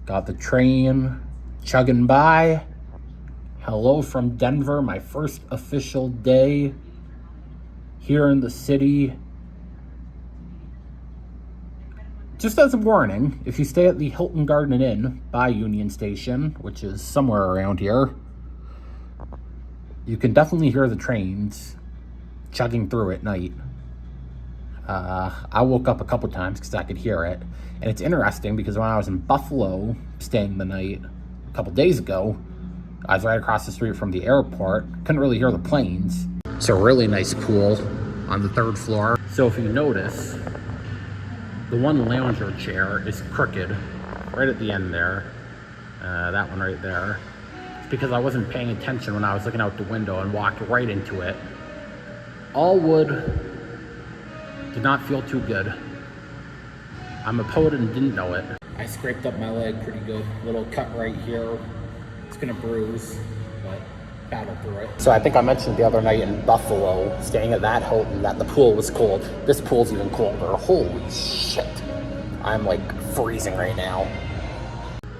Got the train chugging by. Hello from Denver, my first official day here in the city. Just as a warning, if you stay at the Hilton Garden Inn by Union Station, which is somewhere around here, you can definitely hear the trains chugging through at night. I woke up a couple times because I could hear it. And it's interesting because when I was in Buffalo staying the night a couple days ago, I was right across the street from the airport. Couldn't really hear the planes. It's a really nice pool on the 3rd floor. So if you notice, the one lounger chair is crooked right at the end there. That one right there. It's because I wasn't paying attention when I was looking out the window and walked right into it. All wood. Did not feel too good. I'm a poet and didn't know it. I scraped up my leg pretty good. Little cut right here. It's gonna bruise, but battle through it. So I think I mentioned the other night in Buffalo, staying at that Hilton, that the pool was cold. This pool's even colder. Holy shit. I'm like freezing right now.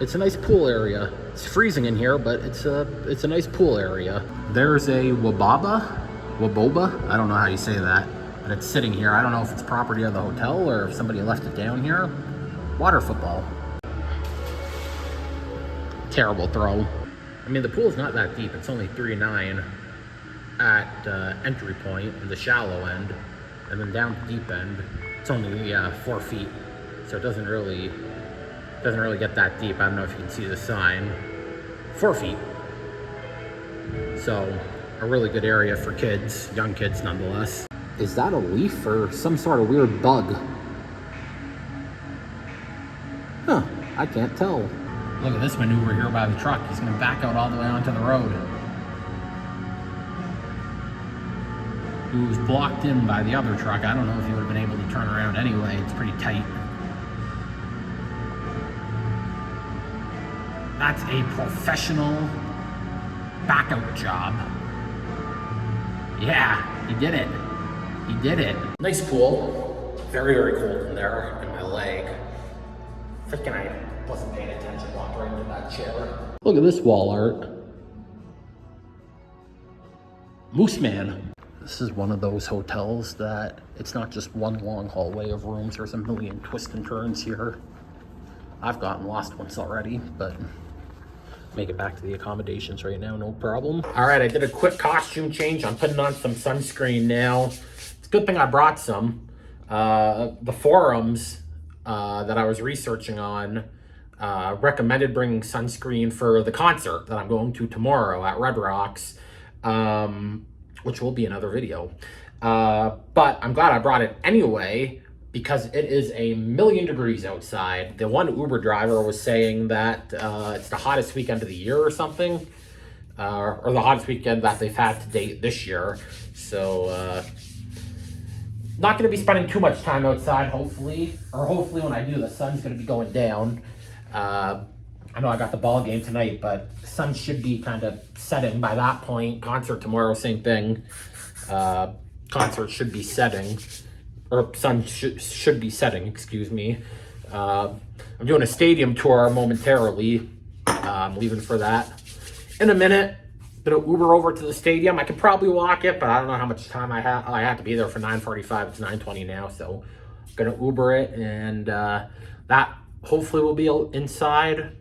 It's a nice pool area. It's freezing in here, but it's a nice pool area. There's a Waboba, I don't know how you say that. But it's sitting here. I don't know if it's property of the hotel or if somebody left it down here. Water football. Terrible throw. I mean, the pool's not that deep. It's only 3'9" at entry point in the shallow end. And then down the deep end, it's only 4 feet. So it doesn't really get that deep. I don't know if you can see the sign. 4 feet. So a really good area for kids, young kids nonetheless. Is that a leaf or some sort of weird bug? Huh, I can't tell. Look at this maneuver here by the truck. He's gonna back out all the way onto the road. He was blocked in by the other truck. I don't know if he would have been able to turn around anyway. It's pretty tight. That's a professional back out job. Yeah, he did it. He did it. Nice pool. Very, very cold in there in my leg. Freaking I wasn't paying attention, walked right into that chair. Look at this wall art. Moose Man. This is one of those hotels that it's not just one long hallway of rooms. There's a million twists and turns here. I've gotten lost once already, but make it back to the accommodations right now, no problem. All right, I did a quick costume change. I'm putting on some sunscreen now. Good thing I brought some. The forums that I was researching on recommended bringing sunscreen for the concert that I'm going to tomorrow at Red Rocks, which will be another video. But I'm glad I brought it anyway because it is 1,000,000 degrees outside. The one Uber driver was saying that it's the hottest weekend of the year or something, or the hottest weekend that they've had to date this year. So, not going to be spending too much time outside, hopefully. Or hopefully when I do, the sun's going to be going down. I know I got the ball game tonight, but the sun should be kind of setting by that point. Concert tomorrow, same thing. Concert should be setting. Or sun should be setting, excuse me. I'm doing a stadium tour momentarily. I'm leaving for that in a minute. Gonna Uber over to the stadium. I could probably walk it, but I don't know how much time I have. I have to be there for 9:45. It's 9:20 now, so I'm gonna Uber it, and that hopefully will be inside.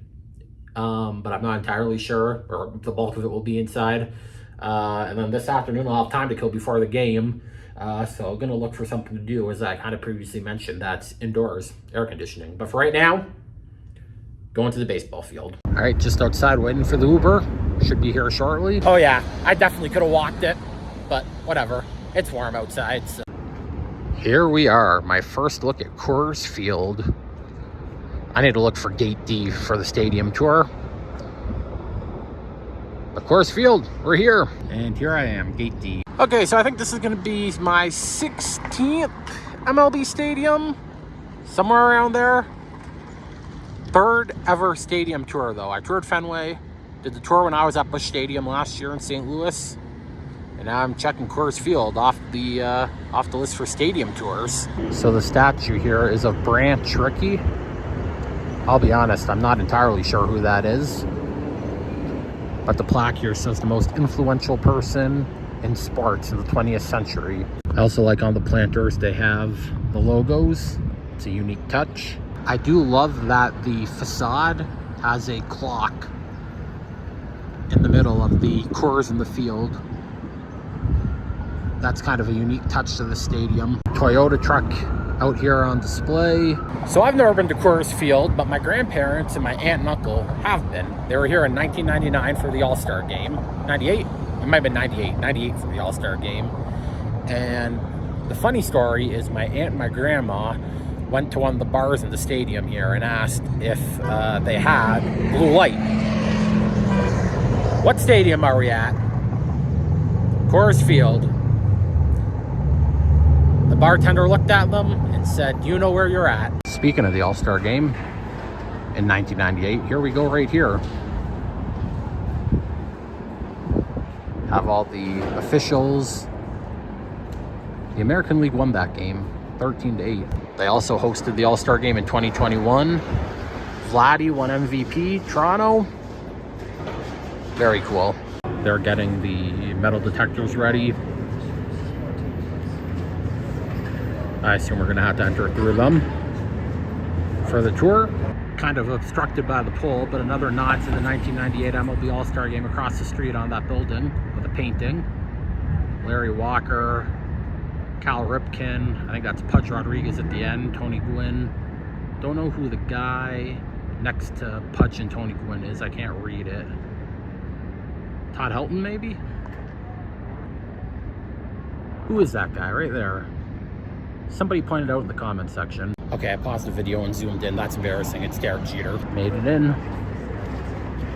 But I'm not entirely sure, or the bulk of it will be inside. And then this afternoon I'll have time to kill before the game. So I'm gonna look for something to do, as I kind of previously mentioned. That's indoors, air conditioning. But for right now, going to the baseball field. All right, just outside waiting for the Uber. Should be here shortly. Oh yeah, I definitely could have walked it, but whatever. It's warm outside, so. Here we are, my first look at Coors Field. I need to look for Gate D for the stadium tour. But Coors Field, we're here. And here I am, Gate D. Okay, so I think this is gonna be my 16th MLB stadium, somewhere around there. 3rd ever stadium tour though. I toured Fenway, did the tour when I was at Busch Stadium last year in St. Louis, and now I'm checking Coors Field off the list for stadium tours. So the statue here is of Branch Rickey. I'll be honest, I'm not entirely sure who that is. But the plaque here says the most influential person in sports in the 20th century. I also like on the planters, they have the logos. It's a unique touch. I do love that the facade has a clock in the middle of the Coors in the field. That's kind of a unique touch to the stadium. Toyota truck out here on display. So I've never been to Coors Field, but my grandparents and my aunt and uncle have been. They were here in 1999 for the All-Star game. 98? It might have been 98. 98 for the All-Star game. And the funny story is my aunt and my grandma went to one of the bars in the stadium here and asked if they had blue light. What stadium are we at? Coors Field. The bartender looked at them and said, "You know where you're at." Speaking of the All-Star game in 1998, here we go right here. Have all the officials. The American League won that game 13-8. They also hosted the All-Star game in 2021. Vladdy won MVP, Toronto. Very cool. They're getting the metal detectors ready. I assume we're gonna have to enter through them for the tour. Kind of obstructed by the pole, but another nod to the 1998 MLB All-Star game across the street on that building with a painting. Larry Walker, Cal Ripken, I think that's Pudge Rodriguez at the end, Tony Gwynn. Don't know who the guy next to Pudge and Tony Gwynn is, I can't read it. Todd Helton, maybe? Who is that guy right there? Somebody pointed out in the comment section. Okay, I paused the video and zoomed in. That's embarrassing. It's Derek Jeter. Made it in.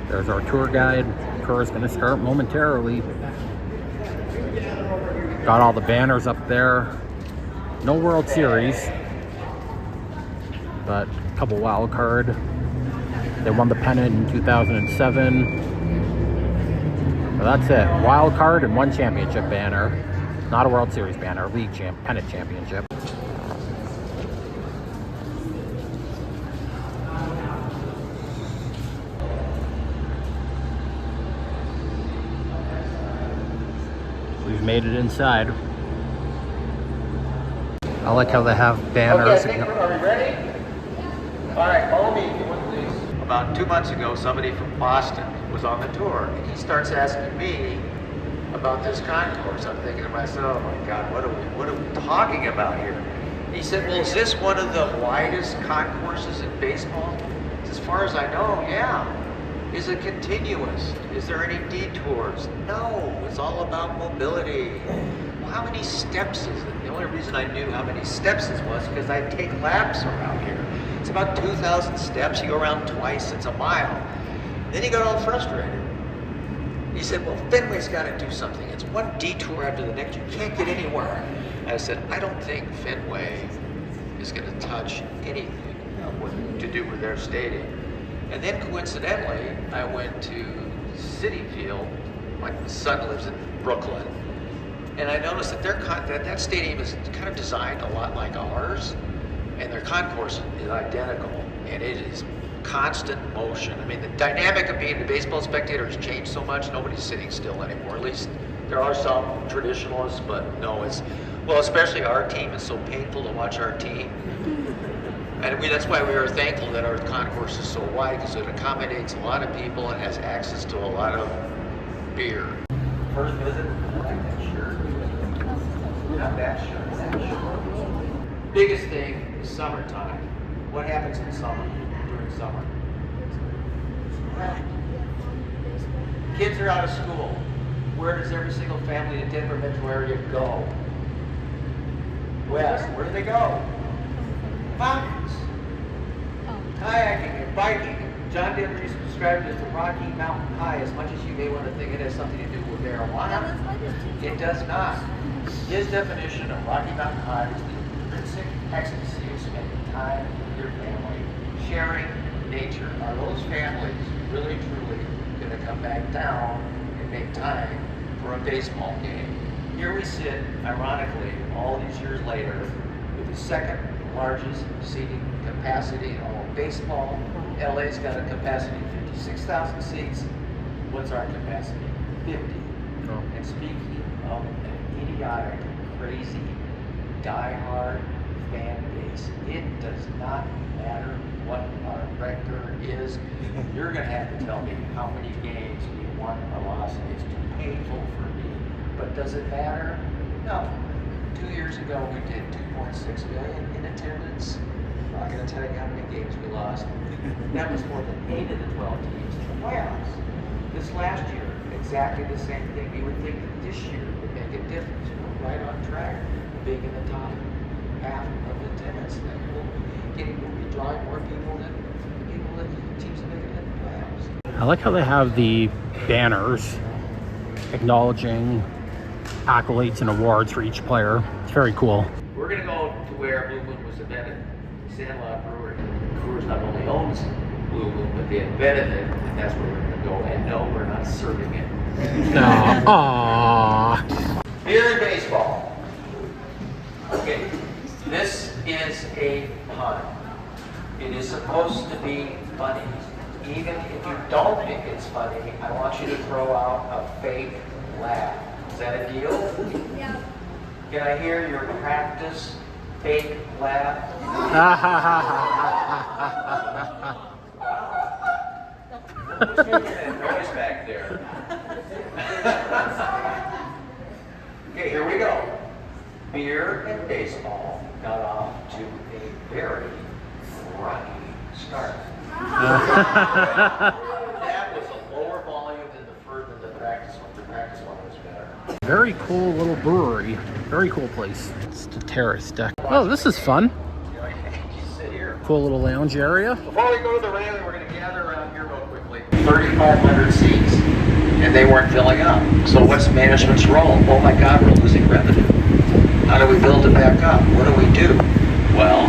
There's our tour guide. Tour is going to start momentarily. Got all the banners up there. No World Series, but a couple wild card. They won the pennant in 2007. But that's it. Wild card and one championship banner. Not a World Series banner, league pennant championship. We've made it inside. I like how they have banners. Okay, are we ready? All right, follow me, please. About 2 months ago, somebody from Boston was on the tour. And he starts asking me about this concourse. I'm thinking to myself, oh my God, what are we talking about here? He said, well, is this one of the widest concourses in baseball? As far as I know, yeah. Is it continuous? Is there any detours? No, it's all about mobility. Well, how many steps is it? The only reason I knew how many steps it was because I take laps around here. It's about 2,000 steps. You go around twice, it's a mile. Then he got all frustrated. He said, well, Fenway's got to do something. It's one detour after the next. You can't get anywhere. I said, I don't think Fenway is going to touch anything to do with their stadium. And then coincidentally, I went to Citi Field. My son lives in Brooklyn. And I noticed that that stadium is kind of designed a lot like ours. And their concourse is identical. And it is constant motion. I mean, the dynamic of being a baseball spectator has changed so much, nobody's sitting still anymore. At least there are some traditionalists, but no, well, especially our team. It's so painful to watch our team. And that's why we are thankful that our concourse is so wide, because it accommodates a lot of people and has access to a lot of beer. First visit, I like that shirt. Not that shirt, that shirt. Biggest thing is summertime. What happens in summer? During summer? Kids are out of school. Where does every single family in the Denver metro area go? West. Where do they go? Mountains. Kayaking and biking. John Denver used to describe it as the Rocky Mountain High. As much as you may want to think it has something to do with marijuana, it does not. His definition of Rocky Mountain High is the intrinsic ecstasy of spending time with your family, sharing nature. Are those families really, truly going to come back down and make time for a baseball game? Here we sit, ironically, all these years later, with the second largest seating capacity in all of baseball, LA's got a capacity of 56,000 seats. What's our capacity? 50. Oh. And speaking of an idiotic, crazy, diehard fan base, it does not matter what our record is. You're going to have to tell me how many games we won or lost. It's too painful for me. But does it matter? No. 2 years ago, we did 2.6 million in attendance. I'm not going to tell you how many games we lost. That was more than 8 of the 12 teams in the playoffs. This last year, exactly the same thing. You would think that this year would make a difference. We're right on track, being in the top half of attendance. We'll be drawing more people than teams that make it in the playoffs. I like how they have the banners acknowledging accolades and awards for each player. It's very cool. We're going to go to where Blue Moon was invented, Sandlot Brewery. Coors not only owns Blue Moon, but they invented it, and that's where we're going to go. And no, we're not serving it. Aww. Beer and baseball. Okay, this is a pun. It is supposed to be funny. Even if you don't think it's funny, I want you to throw out a fake laugh. Is that a deal? Yeah. Can I hear your practice fake laugh? Who's making that noise back there? Okay, here we go. Beer and baseball got off to a very rocky start. That was a lower volume than the practice one. The practice one was better. Very cool little brewery. Very cool place. It's the terrace deck. Oh, this is fun. Sit here. Cool little lounge area. Before we go to the railing, we're going to gather around here real quickly. 3,500 seats, and they weren't filling up. So what's management's role? Oh my God, we're losing revenue. How do we build it back up? What do we do? Well,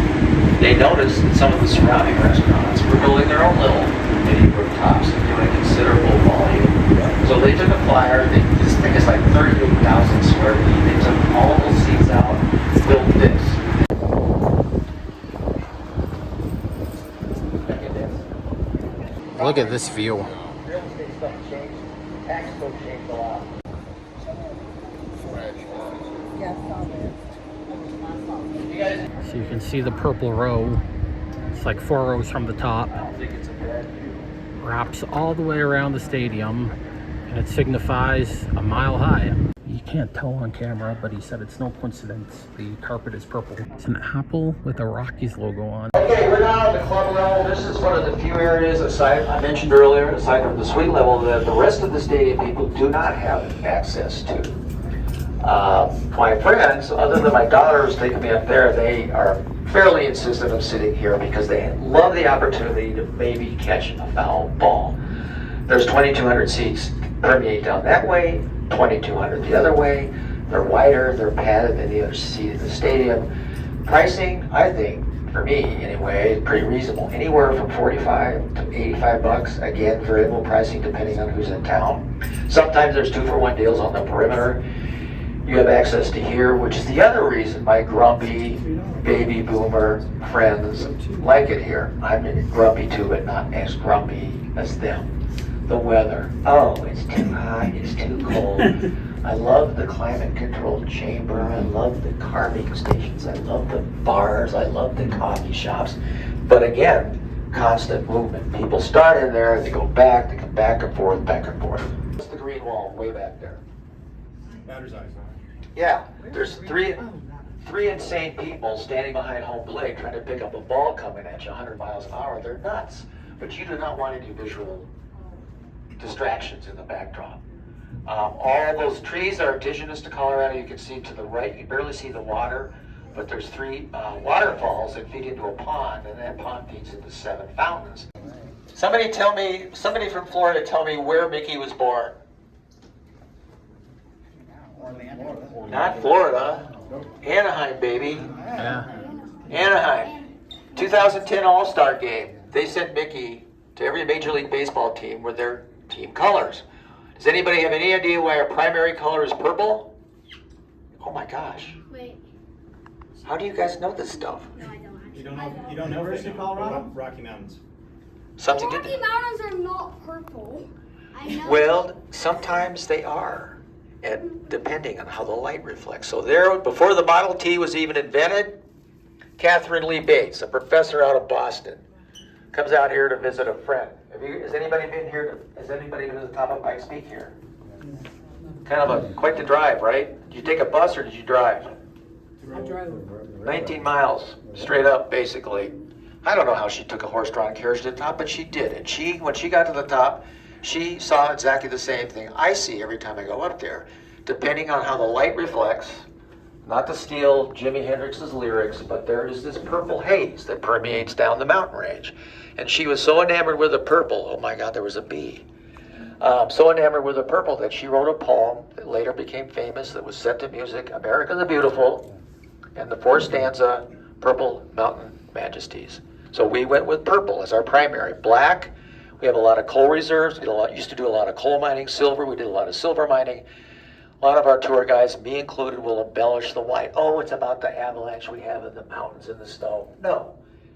they noticed that some of the surrounding restaurants were building their own little mini rooftops and doing considerable volume. So they took a flyer. This thing is like 38,000 square feet. They took all those seats out, built this. Look at this view. Real estate stuff changed. Tax code changed a lot. You guys, So you can see the purple row. It's like 4 rows from the top. I don't think it's a bad view. Wraps all the way around the stadium, and it signifies a mile high. You can't tell on camera, but he said it's no coincidence. The carpet is purple. It's an apple with a Rockies logo on. Okay, we're now in the club level. This is one of the few areas, aside, I mentioned earlier, aside from the suite level, that the rest of the stadium people do not have access to. My friends, other than my daughter who's taking me up there, they are fairly insistent of sitting here because they love the opportunity to maybe catch a foul ball. There's 2,200 seats permeate down that way, 2,200 the other way. They're wider, they're padded than the other seat in the stadium. Pricing, I think, for me anyway, is pretty reasonable. Anywhere from 45 to 85 bucks. Again, variable pricing depending on who's in town. Sometimes there's 2-for-1 deals on the perimeter. You have access to here, which is the other reason my grumpy baby boomer friends like it here. I'm grumpy too, but not as grumpy as them. The weather. Oh, it's too hot, it's too cold. I love the climate controlled chamber. I love the carving stations. I love the bars. I love the coffee shops. But again, constant movement. People start in there, they go back, they come back and forth, back and forth. What's the green wall way back there? Batter's eyes. Yeah, there's three insane people standing behind home plate trying to pick up a ball coming at you 100 miles an hour. They're nuts. But you do not want any visual distractions in the backdrop. All those trees are indigenous to Colorado. You can see to the right, you can barely see the water, but there's 3 waterfalls that feed into a pond, and that pond feeds into 7 fountains. Somebody from Florida tell me where Mickey was born. Not Florida. Anaheim, baby. Yeah. Anaheim. 2010 All-Star Game. They sent Mickey to every Major League Baseball team with their team colors. Does anybody have any idea why our primary color is purple? Oh my gosh. Wait. How do you guys know this stuff? No, I don't You don't know University of Colorado? Rocky Mountains. Something to Rocky do. Mountains are not purple. I know. Well, sometimes they are, and depending on how the light reflects. So there, before the Model T was even invented, Catherine Lee Bates, a professor out of Boston, comes out here to visit a friend. Has anybody been here? Has anybody been to the top of Pikes Peak here? Kind of quite the drive, right? Did you take a bus or did you drive? I drove. 19 miles, straight up, basically. I don't know how she took a horse-drawn carriage to the top, but she did. And when she got to the top, she saw exactly the same thing I see every time I go up there. Depending on how the light reflects, not to steal Jimi Hendrix's lyrics, but there is this purple haze that permeates down the mountain range. And she was so enamored with the purple, oh my God, there was a bee. So enamored with the purple that she wrote a poem that later became famous that was set to music, America the Beautiful, and the fourth stanza, Purple Mountain Majesties. So we went with purple as our primary. Black, we have a lot of coal reserves. We used to do a lot of coal mining. Silver, we did a lot of silver mining. A lot of our tour guides, me included, will embellish the white. Oh, it's about the avalanche we have in the mountains and the snow. No,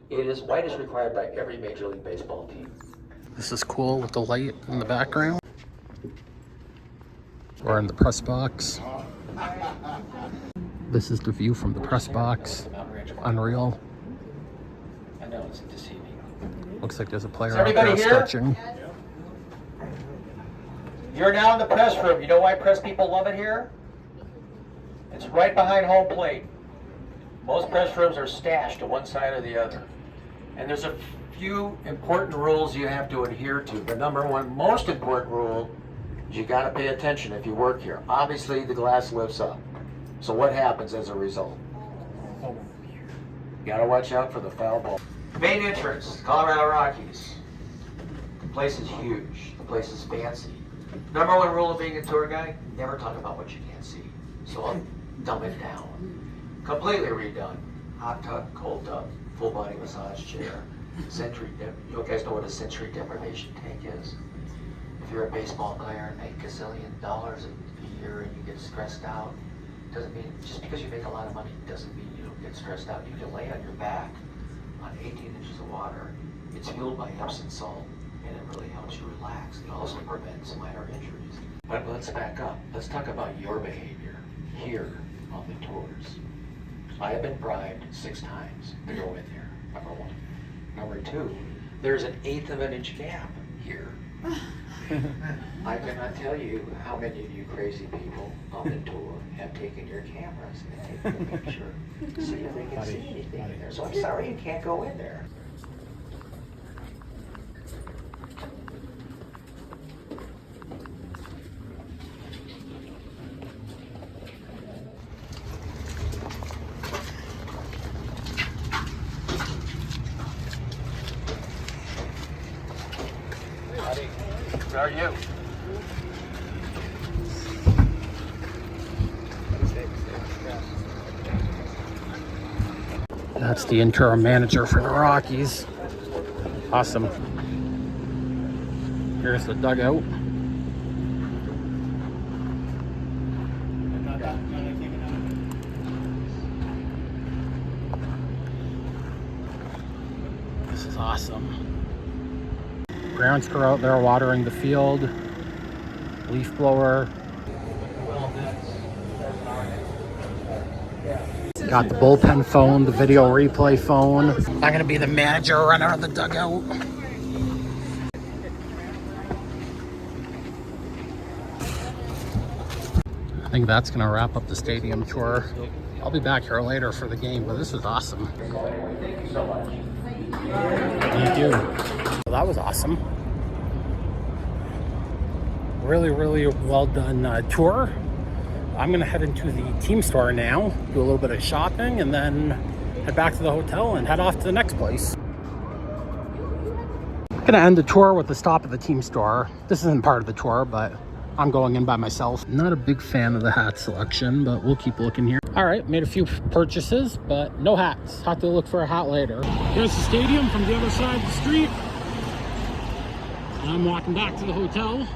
white is required by every Major League Baseball team. This is cool with the light in the background. Or in the press box. This is the view from the press box. Unreal. I know, it's deceiving. Looks like there's a player Is out there everybody here? stretching. You're now in the press room. You know why press people love it here? It's right behind home plate. Most press rooms are stashed to one side or the other. And there's a few important rules you have to adhere to. The number one most important rule is you got to pay attention if you work here. Obviously, the glass lifts up. So what happens as a result? You got to watch out for the foul ball. Main entrance, Colorado Rockies. The place is huge. The place is fancy. Number one rule of being a tour guide, never talk about what you can't see. So I'll dumb it down. Completely redone. Hot tub, cold tub, full body massage chair. You guys know what a sensory deprivation tank is? If you're a baseball player and make $1 gazillion a year and you get stressed out, doesn't mean, just because you make a lot of money doesn't mean you don't get stressed out. You can lay on your back on 18 inches of water. It's fueled by Epsom salt, and it really helps you relax. It also prevents minor injuries. But let's back up. Let's talk about your behavior here on the tours. I have been bribed 6 times to go in there, number one. Number two, there's an 1/8 of an inch gap here. I cannot tell you how many of you crazy people on the tour have taken your cameras and taken a picture to see if they can see anything in there. So I'm sorry you can't go in there. How are you? That's the interim manager for the Rockies. Awesome. Here's the dugout. This is awesome. Grounds crew out there watering the field. Leaf blower. Got the bullpen phone, the video replay phone. I'm gonna be the manager running out of the dugout. I think that's gonna wrap up the stadium tour. I'll be back here later for the game, but this was awesome. Thank you so much. Thank you. Well, that was awesome. Really, really well done tour. I'm gonna head into the team store now, do a little bit of shopping, and then head back to the hotel and head off to the next place. I'm gonna end the tour with the stop at the team store. This isn't part of the tour, but I'm going in by myself. Not a big fan of the hat selection, but we'll keep looking here. All right, made a few purchases, but no hats. Have to look for a hat later. Here's the stadium from the other side of the street. And I'm walking back to the hotel.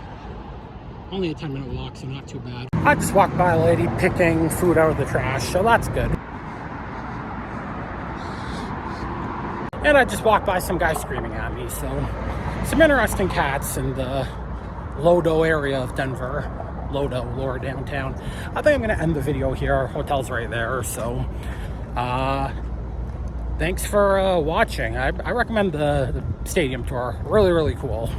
Only a 10-minute walk, so not too bad. I just walked by a lady picking food out of the trash, so that's good. then I just walked by some guy screaming at me. So some interesting cats in the Lodo area of Denver. Lodo, lower downtown. I think I'm going to end the video here. Hotel's right there. So thanks for watching. I recommend the stadium tour. Really, really cool.